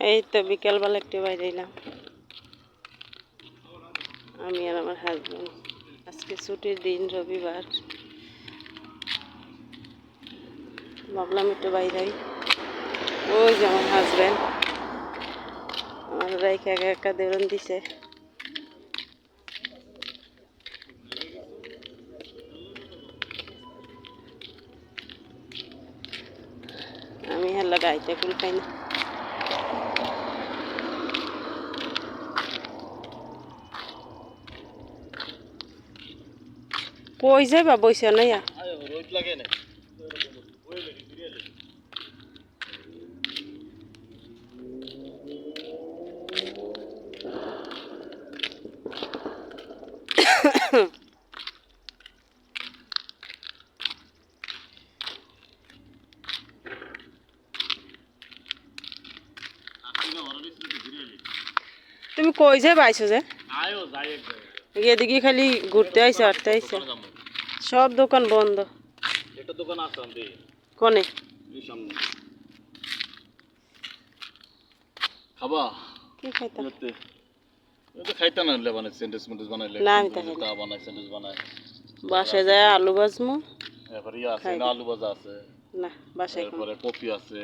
এই তো বিকেলবেলা একটু বাইরে এলাম আমি আর আমার হাজবেন্ড। আজকে ছুটির দিন, রবিবার। ভাবলাম একটু বাইরে। ওই যে আমার হাজবেন্ড আমার রাইখা একা দেউরন দিছে। আমি হেলা গাইতে কুল পাই না। কই যাইবা বইছে না ইয়া তুমি কই যাইবা আইছো যে এদিকে খালি ঘুরতে আইছো আটতে আইছো সব দোকান বন্ধ। একটা দোকান আছে আমাদের কোনে এই সামনে খাবা কি খাইতাম এটা খাইতা না লেবানে স্যান্ডউইচ মন্ডুইচ বানাইলে না আমি তাই তা বানাই স্যান্ডউইচ বানাই বাসায় যায় আলু ভাজমু এরপর ইয়া আছে না আলু ভাজা আছে না বাসায় এরপরে কফি আছে